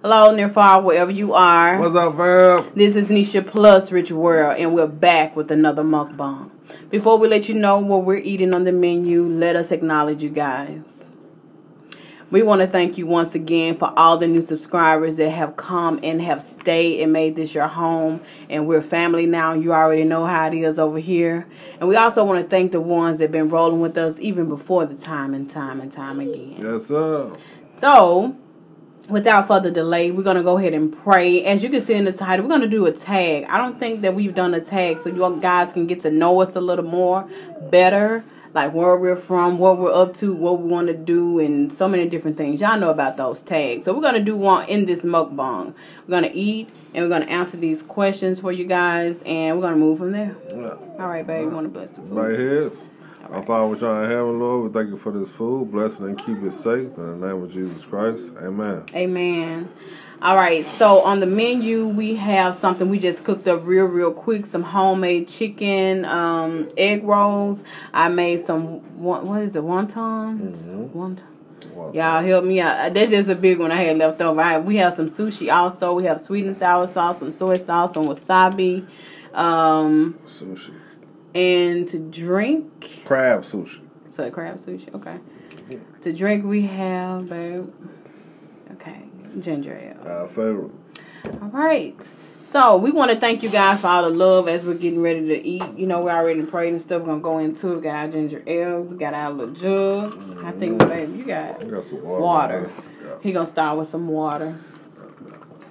Hello, near far, wherever you are. What's up, fam? This is Nisha Plus Rich World, and we're back with another mukbang. Before we let you know what we're eating on the menu, let us acknowledge you guys. We want to thank you once again for all the new subscribers that have come and have stayed and made this your home. And we're family now. You already know how it is over here. And we also want to thank the ones that have been rolling with us even before the time and time again. Yes, sir. So, without further delay, we're going to go ahead and pray. As you can see in the title, we're going to do a tag. I don't think that we've done a tag so you guys can get to know us a little more better. Like where we're from, what we're up to, what we want to do, and so many different things. Y'all know about those tags. So we're going to do one in this mukbang. We're going to eat, and we're going to answer these questions for you guys, and we're going to move from there. Yeah. All right, babe. You want to bless the food? Right here. Our Father, which art in heaven, Lord, we thank you for this food. Bless it and keep it safe. In the name of Jesus Christ. Amen. Amen. All right, so on the menu, we have something we just cooked up real quick. Some homemade chicken egg rolls. I made some, what is it, wontons? Wonton. Y'all help me out. That's just a big one I had left over. We have some sushi also. We have sweet and sour sauce, some soy sauce, some wasabi. Sushi. And to drink. Crab sushi. So crab sushi, okay. Yeah. To drink we have, babe. Okay. Ginger ale. Our favorite. All right. So, we want to thank you guys for all the love as we're getting ready to eat. You know, we already prayed and stuff. We're going to go into it. We got our ginger ale. We got our little jugs. I think, baby, you got some water. Yeah. He going to start with some water.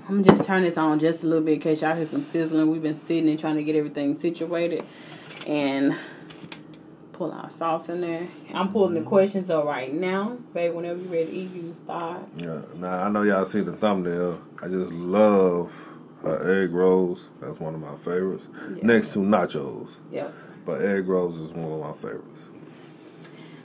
I'm going to just turn this on just a little bit in case y'all hear some sizzling. We've been sitting and trying to get everything situated. And pull our sauce in there. I'm pulling the questions up right now. Babe, whenever you're ready to eat, you can start. Yeah. Now, I know y'all see the thumbnail. I just love her egg rolls. That's one of my favorites. Yeah. Next to nachos. Yep. But egg rolls is one of my favorites.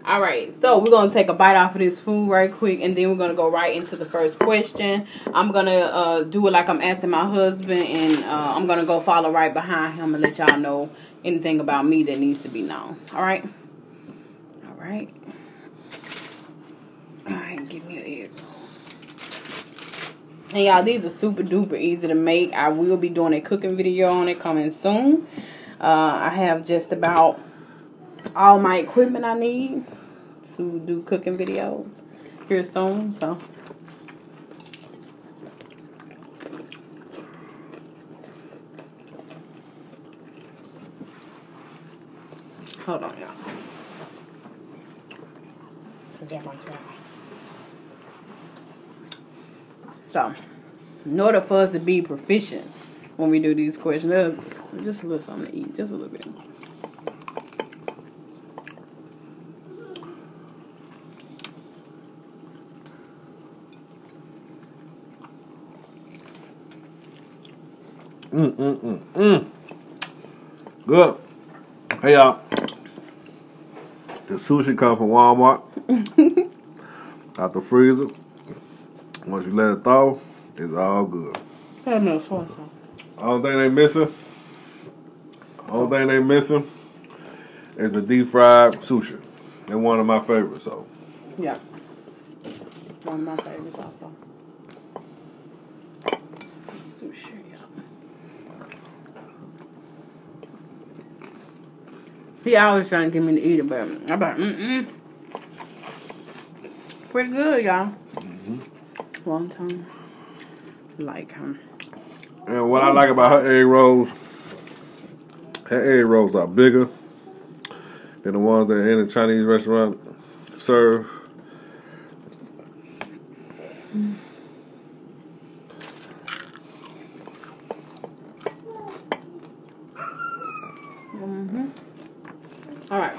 All right. So, we're going to take a bite off of this food right quick. And then we're going to go right into the first question. I'm going to do it like I'm asking my husband. And I'm going to go follow right behind him and let y'all know anything about me that needs to be known. All right? All right. All right, give me an egg roll. And y'all, these are super duper easy to make. I will be doing a cooking video on it coming soon. I have just about all my equipment I need to do cooking videos here soon. So, hold on, y'all. So, in order for us to be proficient when we do these questions, just a little something to eat, just a little bit. Good. Hey, y'all. The sushi come from Walmart. Out the freezer. Once you let it thaw, it's all good. No soy sauce. Only thing they missing is the deep fried sushi. They're one of my favorites, so. Yeah. One of my favorites also. Sushi, yeah. He always trying to get me to eat it, but I'm like, pretty good, y'all. Long time. Like him. And what I like about her egg rolls are bigger than the ones that in the Chinese restaurant serve. All right.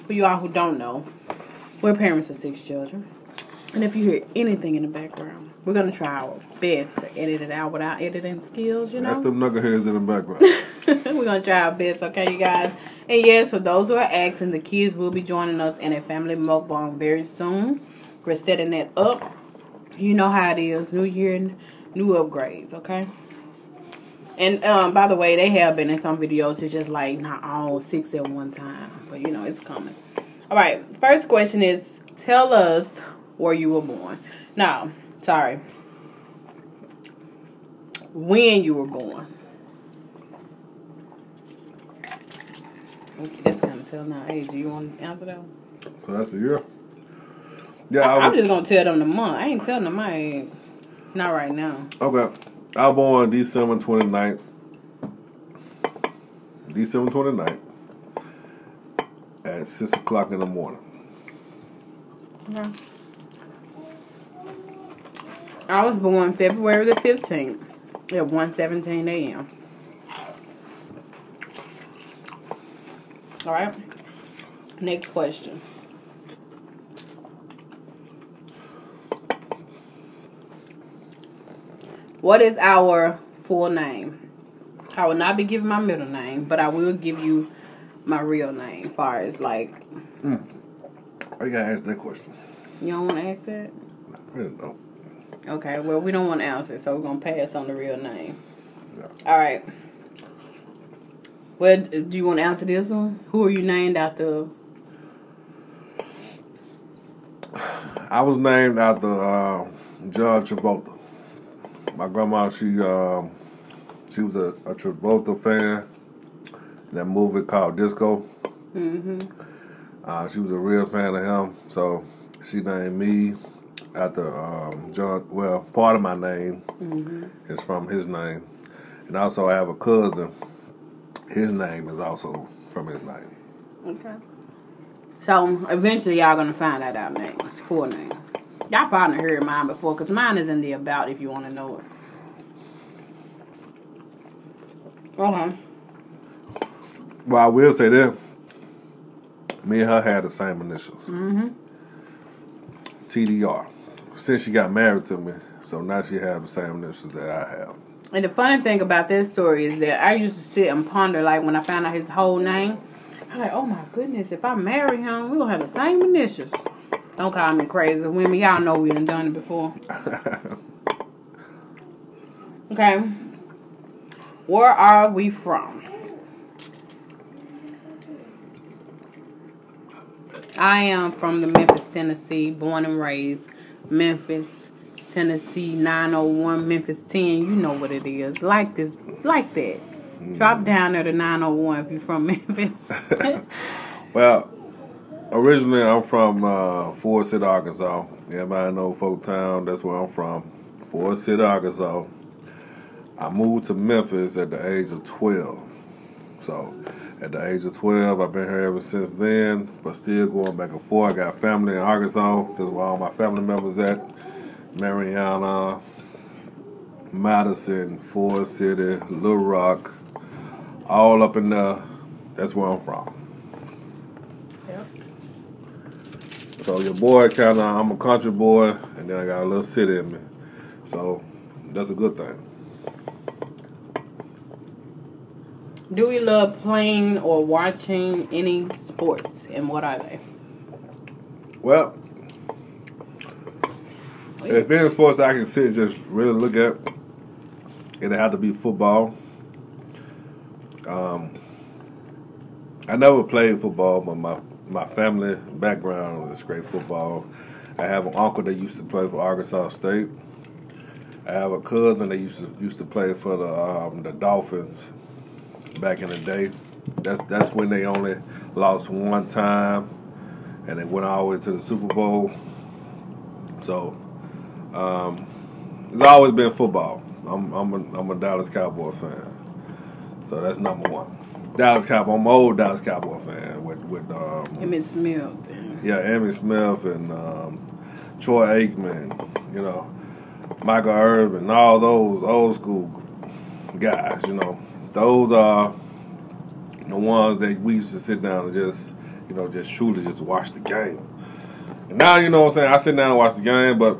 For you all who don't know, we're parents of 6 children. And if you hear anything in the background, we're going to try our best to edit it out without editing skills, you know? That's them knuckleheads in the background. We're going to try our best, okay, you guys? And yes, for those who are asking, the kids will be joining us in a family mukbang very soon. We're setting that up. You know how it is. New year, new upgrades, okay? And by the way, they have been in some videos. It's just like not all 6 at one time. But you know, it's coming. All right. First question is, tell us where you were born. No, sorry. When you were born. Okay, that's kind of telling our age. Do you want to answer that one? So that's the year? Yeah, I'm just going to tell them the month. I ain't telling them my age. Not right now. Okay. I was born December 29th. December 29th. At 6 o'clock in the morning. Okay. I was born February the 15th at 1:17 a.m. All right. Next question. What is our full name? I will not be giving my middle name, but I will give you my real name. As far as like, I gotta ask that question. You don't want to ask that? I don't know. Okay. Well, we don't want to answer, so we're gonna pass on the real name. Yeah. All right. Well, do you want to answer this one? Who are you named after? I was named after John Travolta. My grandma, she was a Travolta fan. That movie called Disco. Mm-hmm. She was a real fan of him, so she named me after John. Well, part of my name is from his name, and also I have a cousin. His name is also from his name. Okay. So eventually, y'all gonna find out our names, full name. Y'all probably heard mine before, because mine is in the about if you want to know it. Okay. Well, I will say that me and her had the same initials. Mm-hmm. TDR. Since she got married to me, so now she has the same initials that I have. And the funny thing about this story is that I used to sit and ponder, like, when I found out his whole name, I'm like, oh my goodness, if I marry him, we're going to have the same initials. Don't call me crazy. Women, y'all know we done it before. Okay. Where are we from? I am from the Memphis, Tennessee, born and raised. Memphis, Tennessee, 901, Memphis 10. You know what it is. Like this, like that. Drop down there to 901 if you're from Memphis. Well, originally I'm from Forest City, Arkansas. Everybody know Folktown. That's where I'm from. Forest City, Arkansas. I moved to Memphis at the age of 12. So, at the age of 12, I've been here ever since then, but still going back and forth. I got family in Arkansas. That's where all my family members at. Mariana, Madison, Forest City, Little Rock, all up in there. That's where I'm from. Yep. So your boy I'm a country boy, and then I got a little city in me. So that's a good thing. Do we love playing or watching any sports, and what are they? Well, if any sports I can sit and just really look at, it'd have to be football. I never played football, but my family background is great football. I have an uncle that used to play for Arkansas State. I have a cousin that used to play for the Dolphins back in the day. That's when they only lost one time, and they went all the way to the Super Bowl. So it's always been football. I'm a Dallas Cowboy fan, so that's number one. Dallas Cowboy. I'm an old Dallas Cowboy fan with Emmitt Smith. Yeah, Emmitt Smith and Troy Aikman. You know, Michael Irvin, all those old school guys. You know, those are the ones that we used to sit down and just truly just watch the game. And now, you know what I'm saying, I sit down and watch the game, but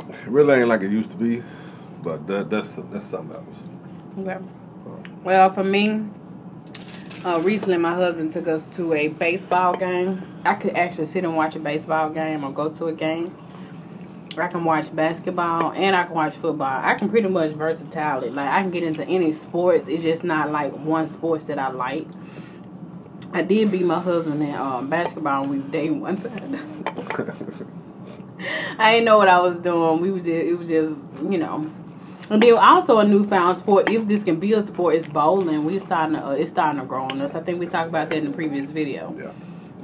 it really ain't like it used to be. But that's something else. Okay. Well, for me, recently my husband took us to a baseball game. I could actually sit and watch a baseball game or go to a game. I can watch basketball and I can watch football. I can pretty much versatility. Like, I can get into any sports. It's just not like one sports that I like. I did beat my husband in basketball when we were dating one time. I didn't know what I was doing. It was just, you know. And then also a newfound sport, if this can be a sport, is bowling. It's starting to grow on us. I think we talked about that in the previous video. Yeah.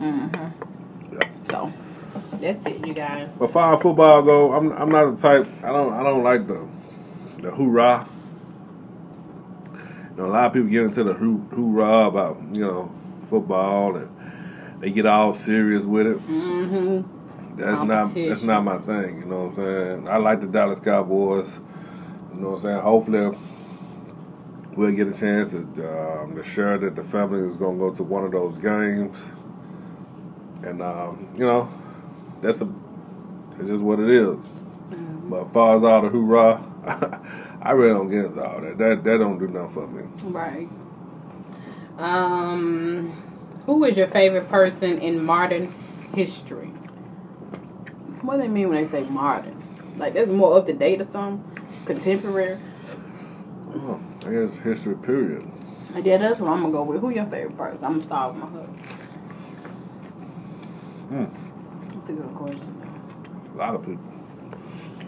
Yeah. So that's it, you guys. As far as football go, I'm not the type. I don't like the hoorah. You know, a lot of people get into the hoorah about, you know, football, and they get all serious with it. That's not my thing. You know what I'm saying? I like the Dallas Cowboys. You know what I'm saying? Hopefully, we'll get a chance to share that the family is going to go to one of those games. And, you know, it's just what it is. But as far as all the hoorah, I really don't get into all that. That don't do nothing for me. Right. Who is your favorite person in modern history? What do they mean when they say modern? Like, that's more up to date or something? Contemporary? Oh, I guess history period. Yeah, that's what I'm going to go with. Who your favorite person? I'm going to start with my husband. That's a good question. A lot of people.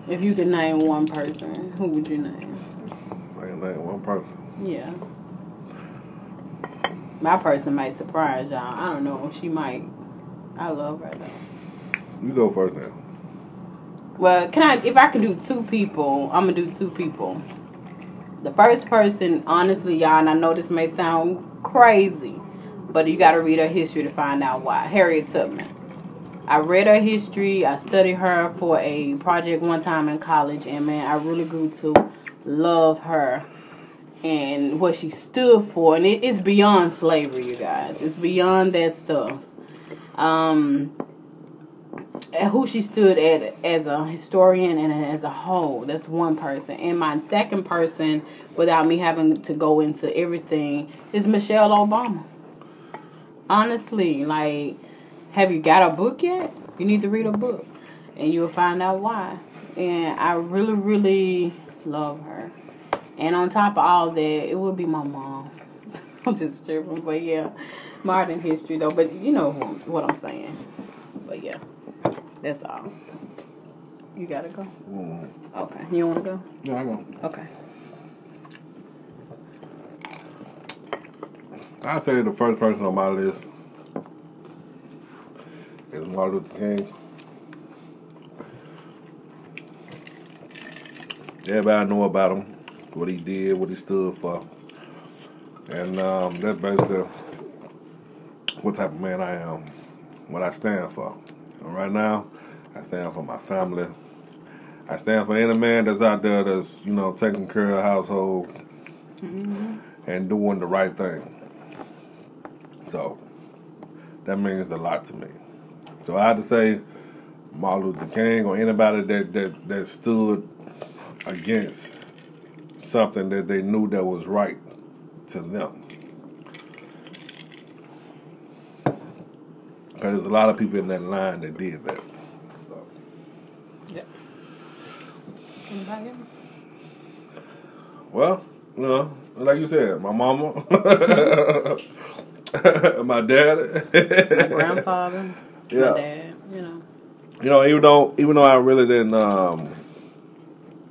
If you could name one person, who would you name? I can name one person. Yeah. My person might surprise y'all. I don't know. She might. I love her though. You go first now. Well, if I can do two people, I'm going to do two people. The first person, honestly, y'all, and I know this may sound crazy, but you got to read her history to find out why. Harriet Tubman. I read her history. I studied her for a project one time in college, and man, I really grew to love her and what she stood for. And it's beyond slavery, you guys. It's beyond that stuff. Who she stood at as a historian and as a whole. That's one person. And my second person, without me having to go into everything, is Michelle Obama. Honestly, like, have you got a book yet? You need to read a book. And you'll find out why. And I really, really love her. And on top of all that, it would be my mom. I'm just tripping. But yeah, modern history though. But you know what I'm saying. But yeah, that's all. You gotta go? Okay. You want to go? Yeah, I go. Okay. I'd say the first person on my list is Martin Luther King. Everybody know about him, what he did, what he stood for. And that's basically what type of man I am, what I stand for. And right now, I stand for my family. I stand for any man that's out there that's, you know, taking care of the household and doing the right thing. So, that means a lot to me. So I had to say Martin Luther King or anybody that stood against something that they knew that was right to them. Because there's a lot of people in that line that did that. So. Yeah. Anybody else? Well, you know, like you said, my mama, my dad, my grandfather, yeah. my dad, you know. You know, even though I really didn't,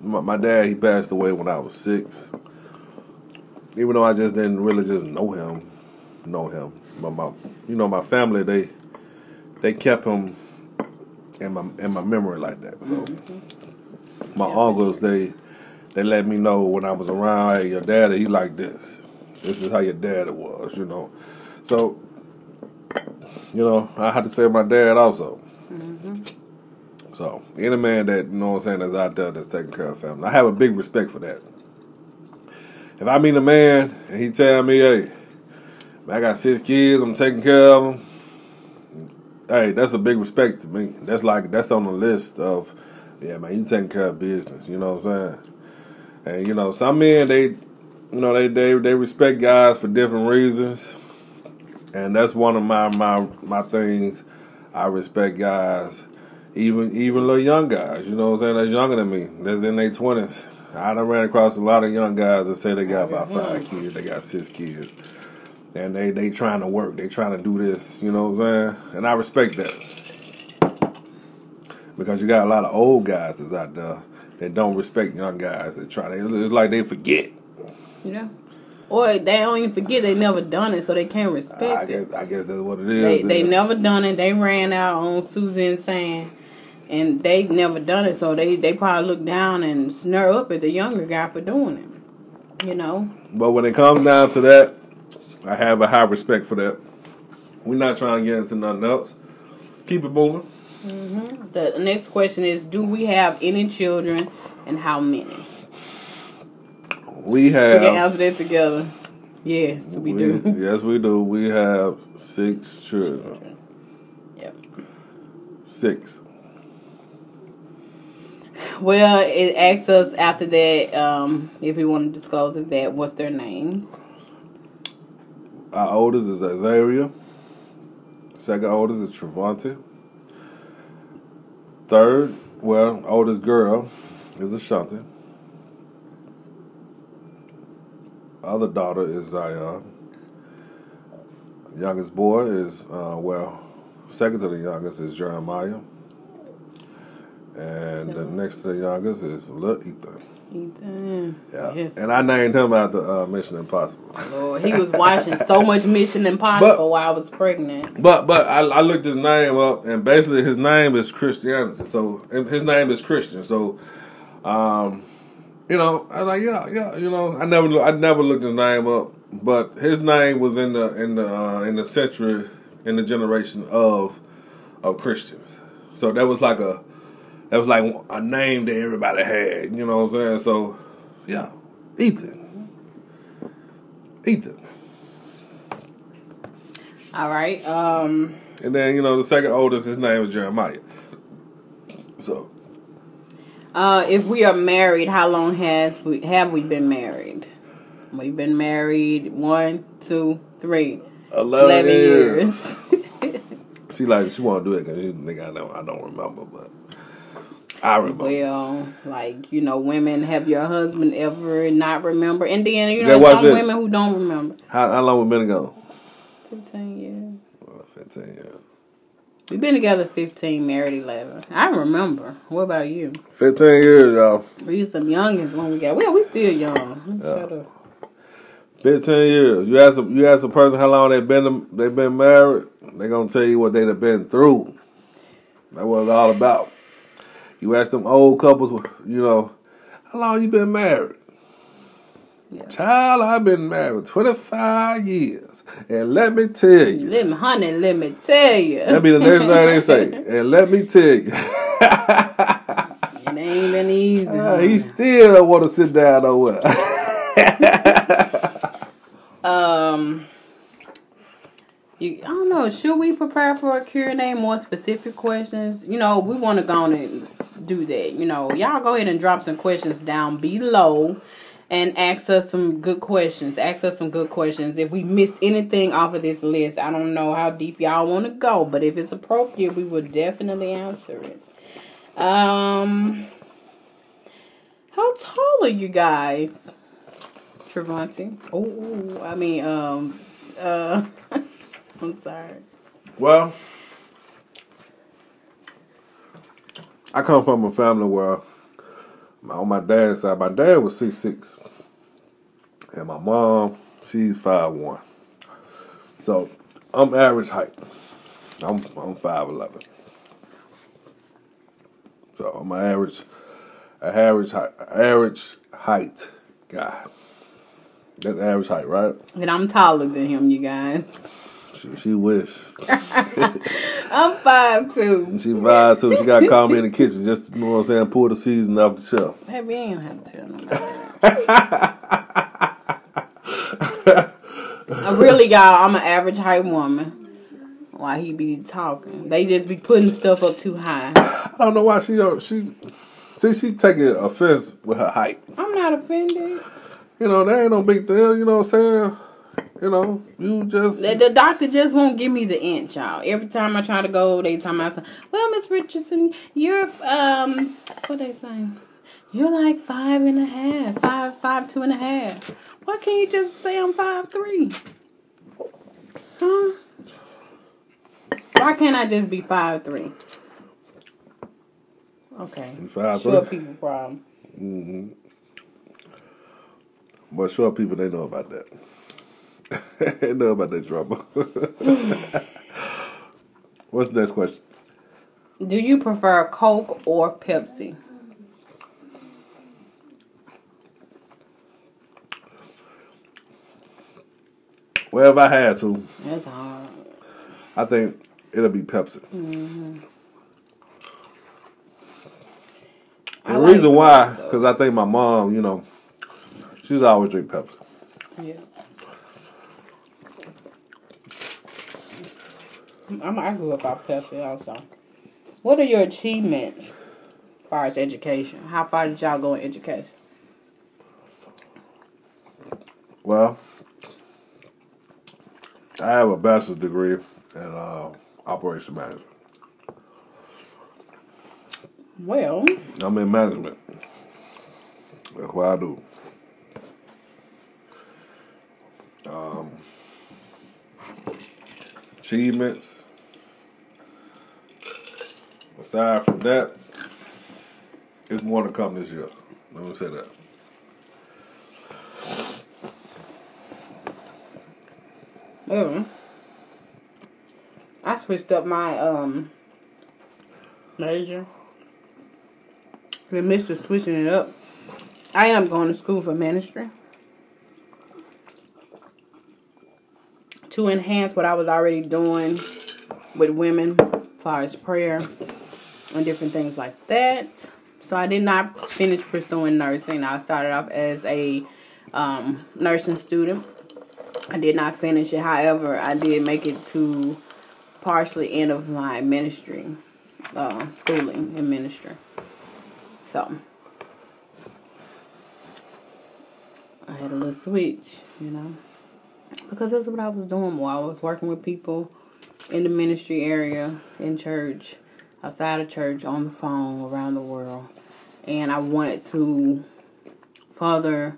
my dad, he passed away when I was 6. Even though I just didn't really just know him. But my family, they kept him in my memory like that. So my uncles, they let me know when I was around, hey, your daddy, he like this. This is how your daddy was, you know. So, you know, I had to say my dad also. So, any man that, you know what I'm saying, that's out there that's taking care of family, I have a big respect for that. If I meet a man and he tell me, hey, man, I got 6 kids, I'm taking care of them, hey, that's a big respect to me. That's on the list of, yeah, man, you taking care of business, you know what I'm saying? And, you know, some men, they respect guys for different reasons. And that's one of my things. I respect guys, even little young guys, you know what I'm saying, that's younger than me, that's in their 20s. I done ran across a lot of young guys that say they got about 5 kids, they got 6 kids. And they trying to work, they trying to do this, you know what I'm saying? And I respect that. Because you got a lot of old guys that's out there that don't respect young guys. It's like they forget. Yeah. Or they don't even forget they never done it, so they can't respect it. I guess that's what it is. They never done it. They ran out on Suzanne saying, and they never done it, so they probably look down and snare up at the younger guy for doing it. You know? But when it comes down to that, I have a high respect for that. We're not trying to get into nothing else. Keep it moving. Mm-hmm. The next question is, do we have any children and how many? We have. We can answer that together. Yes, we do. Yes, we do. We have 6 children. Yep. 6. Well, it asks us after that, if we want to disclose that, what's their names? Our oldest is Azaria. Second oldest is Trevante. Third, oldest girl is Ashanti. Other daughter is Zion. Youngest boy is, second to the youngest is Jeremiah. And the next to the youngest is Lil Ethan. Ethan. Yeah. Yes. And I named him after Mission Impossible. Lord, he was watching so much Mission Impossible while I was pregnant. But I looked his name up, and basically his name is Christianity. So his name is Christian. So, you know, I was like, yeah. You know, I never looked his name up, but his name was in the century, in the generation of Christians. So that was like a name that everybody had, you know what I'm saying? So, yeah, Ethan. All right. And then, you know, the second oldest, his name is Jeremiah. So. If we are married, how long have we been married? We've been married 1, 2, 3. 11 years. She want to do it because she think I don't remember, but I remember. Well, like, you know, women, have your husband ever not remember? And then, you know, some women who don't remember. How long we been ago? 15 years. 15 years. We've been together 15, married 11. I remember. What about you? 15 years, y'all. We was some youngins when we got. Well, we still young. Shut up. 15 years. You ask a person how long they've been married, they're gonna tell you what they've been through. That's what it's all about. You ask them old couples, you know, how long you been married? Yeah. Child, I've been married 25 years. And let me tell you. Let me tell you. That'll be the next thing they say. And let me tell you. It ain't been easy. He still don't want to sit down nowhere. I don't know. Should we prepare for a Q&A, more specific questions? You know, we want to go on and do that. You know, y'all go ahead and drop some questions down below and ask us some good questions. If we missed anything off of this list, I don't know how deep y'all want to go, but if it's appropriate, we will definitely answer it. How tall are you guys? Trevante? I'm sorry. Well, I come from a family where on my dad's side, my dad was 6'6", and my mom, she's 5'1". So I'm average height. I'm 5'11". So I'm an average height guy. That's average height, right? And I'm taller than him, you guys. She wish. I'm 5'2". She 5'2". She got to call me in the kitchen just, you know what I'm saying, pull the season off the shelf. Hey, we ain't have to tell nobody. Really, y'all, I'm an average height woman. Why he be talking? They just be putting stuff up too high. I don't know why she taking offense with her height. I'm not offended. You know, that ain't no big deal, you know what I'm saying? You know, you just... The doctor just won't give me the inch, y'all. Every time I try to go, they tell me, well, Miss Richardson, you're, what they saying? You're like 5.5, 5'2.5". Why can't you just say I'm 5'3"? Huh? Why can't I just be 5'3"? Okay. 5'3"? Short people problem. Mm-hmm. But short people, they know about that. They know about that drama. What's the next question? Do you prefer Coke or Pepsi? Well, if I had to, That's hard. I think it'll be Pepsi. Mm-hmm. The reason why, because I think my mom, you know, she's always drink Pepsi. Yeah. I grew up off Pepsi also. What are your achievements as far as education? How far did y'all go in education? Well, I have a bachelor's degree in operation management. Well, I'm in management. That's what I do. Achievements. Aside from that, it's more to come this year. Let me say that. I switched up my major. The mister switching it up. I am going to school for ministry to enhance what I was already doing with women as far as prayer and different things like that. So I did not finish pursuing nursing. I started off as a nursing student. I did not finish it. However, I did make it to partially end of my ministry, schooling in ministry. So I had a little switch, you know, because that's what I was doing more. I was working with people in the ministry area, in church, outside of church, on the phone, around the world. And I wanted to further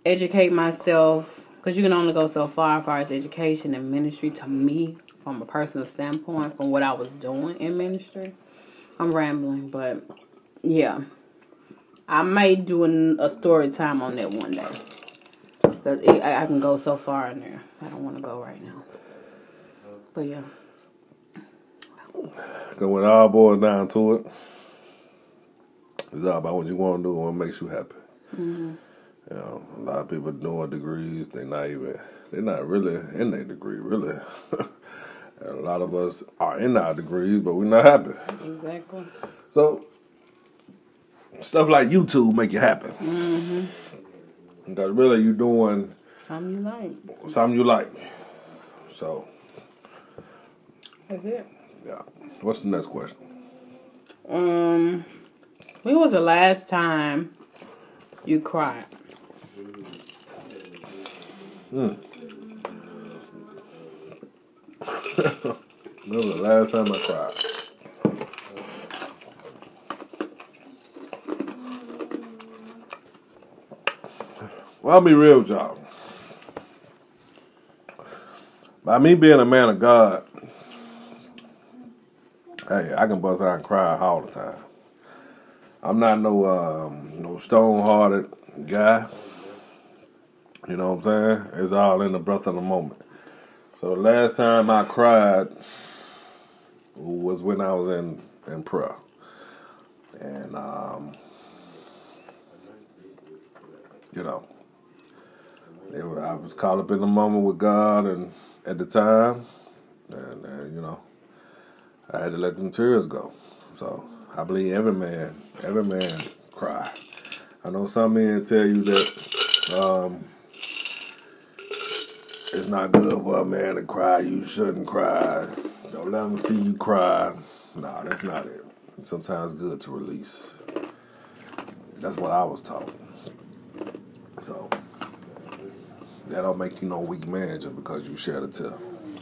educate myself, because you can only go so far as far as education and ministry, to me, from a personal standpoint, from what I was doing in ministry. I'm rambling, but yeah. I may do a story time on that one day. Because I can go so far in there. I don't want to go right now. But yeah. Because when it all boils down to it, it's all about what you want to do and what makes you happy. Mm-hmm. You know, a lot of people doing degrees, they're not really in their degree, really. And a lot of us are in our degrees, but we're not happy. Exactly. So, stuff like YouTube make you happy. Mm-hmm. Because really you're doing something you like. Something you like. So. That's it. Yeah. What's the next question? When was the last time you cried? When was the last time I cried? Well, I'll be real with y'all. By me being a man of God, hey, I can bust out and cry all the time. I'm not no stone-hearted guy. You know what I'm saying? It's all in the breath of the moment. So the last time I cried was when I was in prayer. And, you know, I was caught up in the moment with God and at the time, and you know, I had to let them tears go. So I believe every man cry. I know some men tell you that it's not good for a man to cry. You shouldn't cry. Don't let them see you cry. No, that's not it. Sometimes it's good to release. That's what I was taught. So, that don't make you no weak man just because you shed a tear.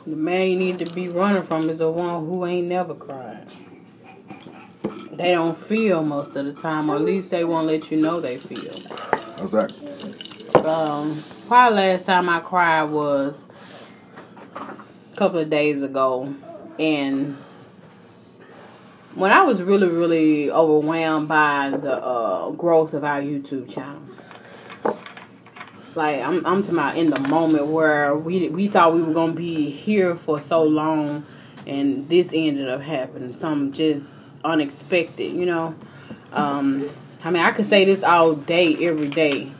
The man you need to be running from is the one who ain't never cried. They don't feel most of the time, or at least they won't let you know they feel. Exactly. Probably last time I cried was a couple of days ago, and when I was really, really overwhelmed by the growth of our YouTube channel. Like, I'm talking about in the moment where we thought we were going to be here for so long, and this ended up happening. Something just unexpected, you know. I mean, I could say this all day, every day.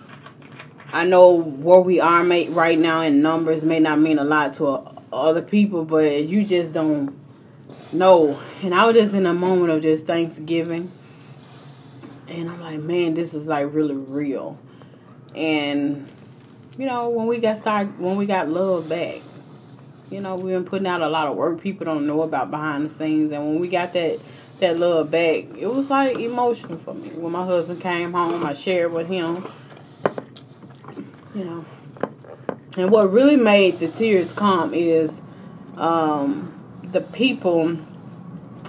I know where we are right now in numbers may not mean a lot to other people, but you just don't know. And I was just in a moment of just Thanksgiving, and I'm like, man, this is like really real. And you know, when we got love back, you know, we've been putting out a lot of work people don't know about behind the scenes, and when we got that love back, it was like emotional for me. When my husband came home, I shared with him, you know. And what really made the tears come is the people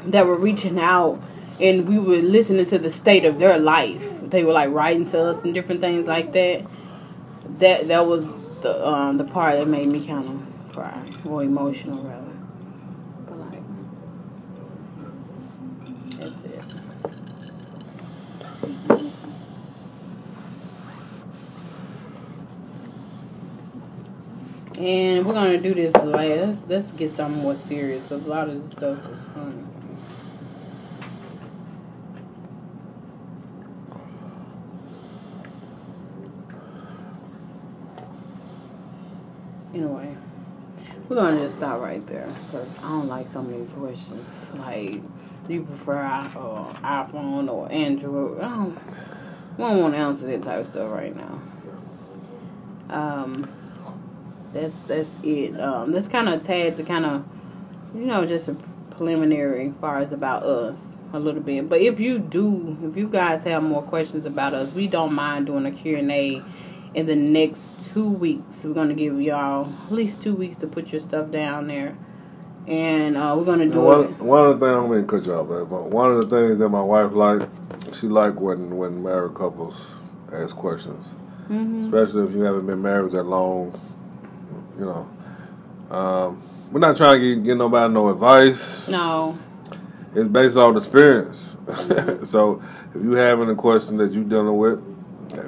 that were reaching out, and we were listening to the state of their life. They were like writing to us and different things like that. That was the part that made me kind of cry, or emotional rather. But like, that's it. And we're gonna do this last. Let's get something more serious, because a lot of this stuff is funny. Anyway, we're gonna just stop right there, because I don't like so many questions. Like, do you prefer iPhone or Android? I don't want to answer that type of stuff right now. That's it. That's kind of a tad to kind of, you know, just a preliminary as far as about us a little bit. But if you guys have more questions about us, we don't mind doing a Q&A in the next 2 weeks. We're going to give y'all at least 2 weeks to put your stuff down there. And we're going to do it. One of the things, I'm going to cut you off, but one of the things that my wife she liked when married couples ask questions. Mm-hmm. Especially if you haven't been married that long, you know. We're not trying to get nobody no advice. No. It's based on experience. Mm-hmm. So if you having a question that you're dealing with,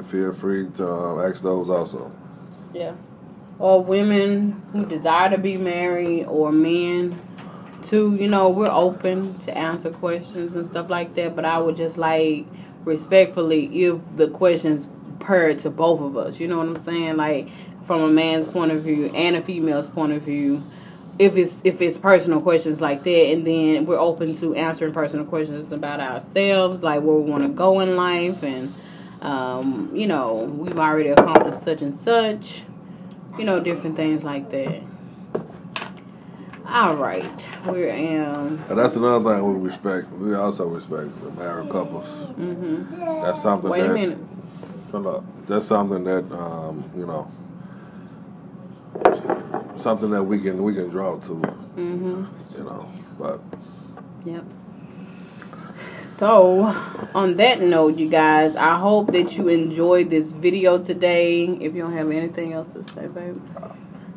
feel free to ask those also. Yeah. Or women who desire to be married, or men too. You know, we're open to answer questions and stuff like that. But I would just like, respectfully, if the questions purr to both of us. You know what I'm saying? Like, from a man's point of view and a female's point of view. If it's personal questions like that, and then we're open to answering personal questions about ourselves, like where we want to go in life, and you know, we've already accomplished such and such, you know, different things like that. All right, and that's another thing we respect. We also respect the married couples. Mm-hmm. That's something. Wait a minute. That's something that you know, something that we can draw to. Mm-hmm. You know, but. Yep. So, on that note, you guys, I hope that you enjoyed this video today. If you don't have anything else to say, baby.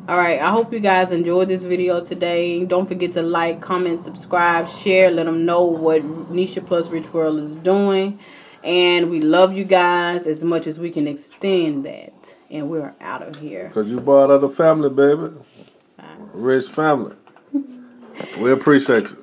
Alright, I hope you guys enjoyed this video today. Don't forget to like, comment, subscribe, share. Let them know what Nisha Plus Rich World is doing. And we love you guys as much as we can extend that. And we're out of here. Because you brought out the family, baby. Rich family. We appreciate you.